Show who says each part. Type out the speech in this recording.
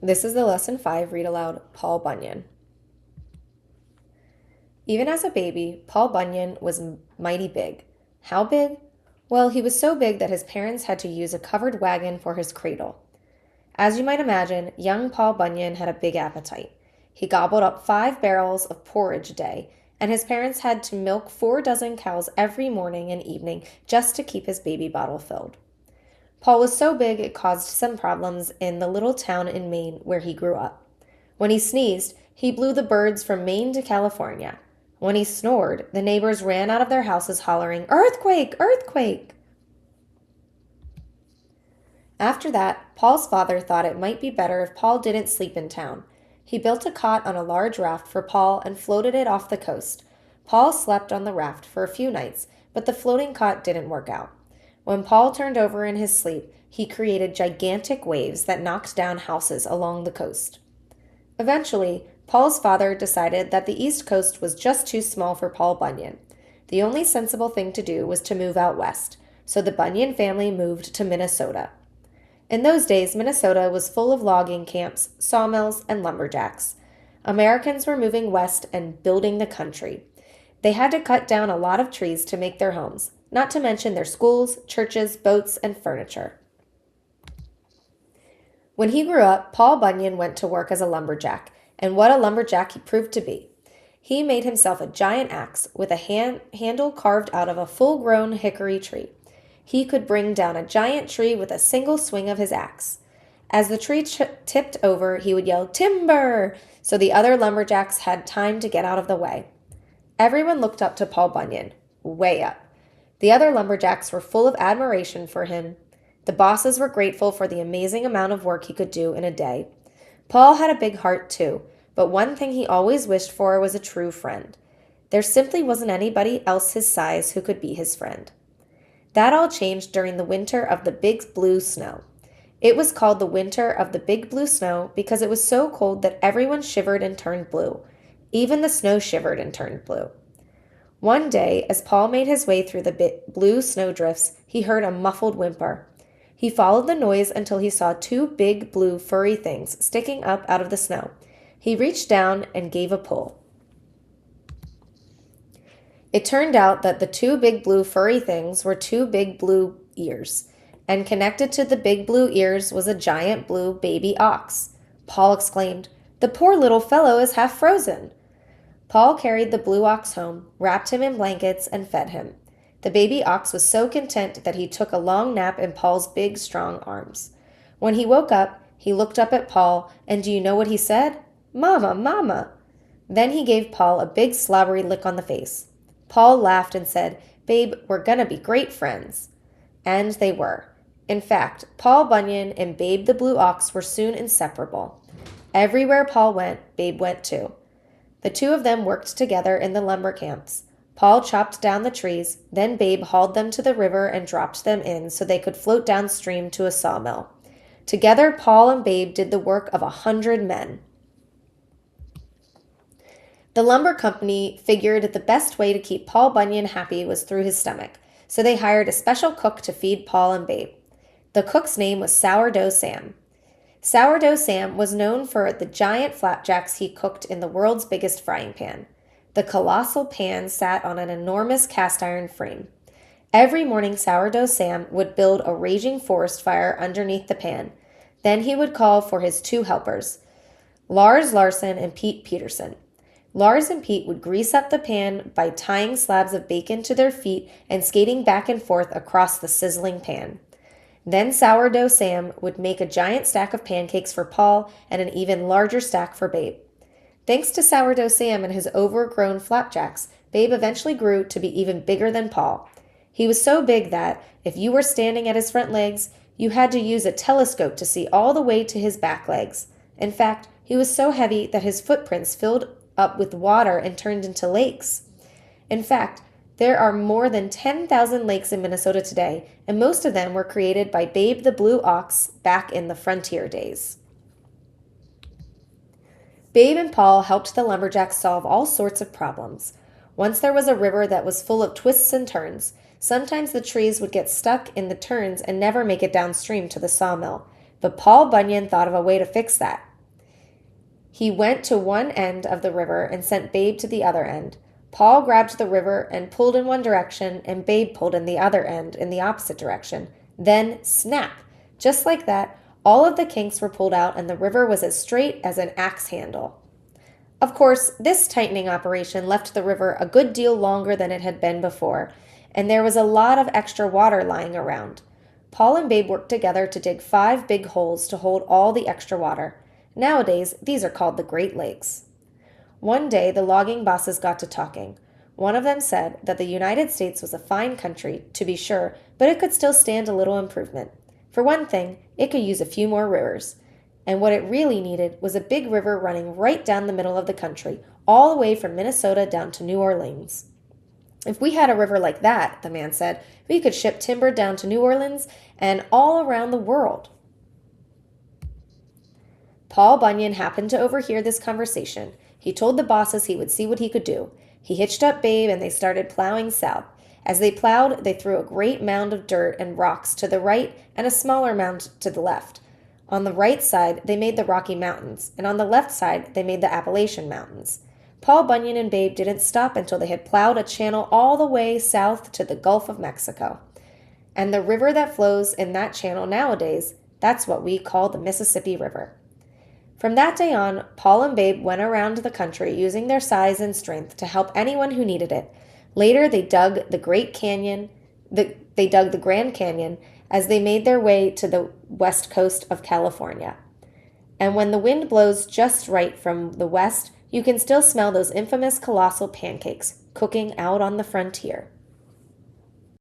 Speaker 1: This is the Lesson 5 Read Aloud, Paul Bunyan. Even as a baby, Paul Bunyan was mighty big. How big? Well, he was so big that his parents had to use a covered wagon for his cradle. As you might imagine, young Paul Bunyan had a big appetite. He gobbled up 5 barrels of porridge a day, and his parents had to milk 4 dozen cows every morning and evening just to keep his baby bottle filled. Paul was so big it caused some problems in the little town in Maine where he grew up. When he sneezed, he blew the birds from Maine to California. When he snored, the neighbors ran out of their houses hollering, "Earthquake! Earthquake!" After that, Paul's father thought it might be better if Paul didn't sleep in town. He built a cot on a large raft for Paul and floated it off the coast. Paul slept on the raft for a few nights, but the floating cot didn't work out. When Paul turned over in his sleep, he created gigantic waves that knocked down houses along the coast. Eventually, Paul's father decided that the East Coast was just too small for Paul Bunyan. The only sensible thing to do was to move out west, so the Bunyan family moved to Minnesota. In those days, Minnesota was full of logging camps, sawmills, and lumberjacks. Americans were moving west and building the country. They had to cut down a lot of trees to make their homes, not to mention their schools, churches, boats, and furniture. When he grew up, Paul Bunyan went to work as a lumberjack, and what a lumberjack he proved to be. He made himself a giant axe with a handle carved out of a full-grown hickory tree. He could bring down a giant tree with a single swing of his axe. As the tree tipped over, he would yell, "Timber!" so the other lumberjacks had time to get out of the way. Everyone looked up to Paul Bunyan, way up. The other lumberjacks were full of admiration for him. The bosses were grateful for the amazing amount of work he could do in a day. Paul had a big heart too, but one thing he always wished for was a true friend. There simply wasn't anybody else his size who could be his friend. That all changed during the winter of the Big Blue Snow. It was called the Winter of the Big Blue Snow because it was so cold that everyone shivered and turned blue. Even the snow shivered and turned blue. One day, as Paul made his way through the blue snowdrifts, he heard a muffled whimper. He followed the noise until he saw 2 big blue furry things sticking up out of the snow. He reached down and gave a pull. It turned out that the 2 big blue furry things were 2 big blue ears, and connected to the big blue ears was a giant blue baby ox. Paul exclaimed, "The poor little fellow is half frozen." Paul carried the blue ox home, wrapped him in blankets, and fed him. The baby ox was so content that he took a long nap in Paul's big, strong arms. When he woke up, he looked up at Paul, and do you know what he said? "Mama, Mama." Then he gave Paul a big slobbery lick on the face. Paul laughed and said, "Babe, we're gonna be great friends." And they were. In fact, Paul Bunyan and Babe the Blue Ox were soon inseparable. Everywhere Paul went, Babe went too. The two of them worked together in the lumber camps. Paul chopped down the trees, then Babe hauled them to the river and dropped them in so they could float downstream to a sawmill. Together, Paul and Babe did the work of 100 men. The lumber company figured the best way to keep Paul Bunyan happy was through his stomach, so they hired a special cook to feed Paul and Babe. The cook's name was Sourdough Sam. Sourdough Sam was known for the giant flapjacks he cooked in the world's biggest frying pan. The colossal pan sat on an enormous cast iron frame. Every morning, Sourdough Sam would build a raging forest fire underneath the pan. Then he would call for his 2 helpers, Lars Larson and Pete Peterson. Lars and Pete would grease up the pan by tying slabs of bacon to their feet and skating back and forth across the sizzling pan. Then Sourdough Sam would make a giant stack of pancakes for Paul and an even larger stack for Babe. Thanks to Sourdough Sam and his overgrown flapjacks, Babe eventually grew to be even bigger than Paul. He was so big that, if you were standing at his front legs, you had to use a telescope to see all the way to his back legs. In fact, he was so heavy that his footprints filled up with water and turned into lakes. In fact, there are more than 10,000 lakes in Minnesota today, and most of them were created by Babe the Blue Ox back in the frontier days. Babe and Paul helped the lumberjacks solve all sorts of problems. Once there was a river that was full of twists and turns. Sometimes the trees would get stuck in the turns and never make it downstream to the sawmill. But Paul Bunyan thought of a way to fix that. He went to one end of the river and sent Babe to the other end. Paul grabbed the river and pulled in one direction, and Babe pulled in the other end in the opposite direction. Then, snap! Just like that, all of the kinks were pulled out, and the river was as straight as an axe handle. Of course, this tightening operation left the river a good deal longer than it had been before, and there was a lot of extra water lying around. Paul and Babe worked together to dig 5 big holes to hold all the extra water. Nowadays, these are called the Great Lakes. One day, the logging bosses got to talking. One of them said that the United States was a fine country, to be sure, but it could still stand a little improvement. For one thing, it could use a few more rivers. And what it really needed was a big river running right down the middle of the country, all the way from Minnesota down to New Orleans. If we had a river like that, the man said, we could ship timber down to New Orleans and all around the world. Paul Bunyan happened to overhear this conversation. He told the bosses he would see what he could do. He hitched up Babe and they started plowing south. As they plowed, they threw a great mound of dirt and rocks to the right and a smaller mound to the left. On the right side, they made the Rocky Mountains, and on the left side, they made the Appalachian Mountains. Paul Bunyan and Babe didn't stop until they had plowed a channel all the way south to the Gulf of Mexico. And the river that flows in that channel nowadays, that's what we call the Mississippi River. From that day on, Paul and Babe went around the country using their size and strength to help anyone who needed it. Later, they dug the Grand Canyon as they made their way to the west coast of California. And when the wind blows just right from the west, you can still smell those infamous colossal pancakes cooking out on the frontier.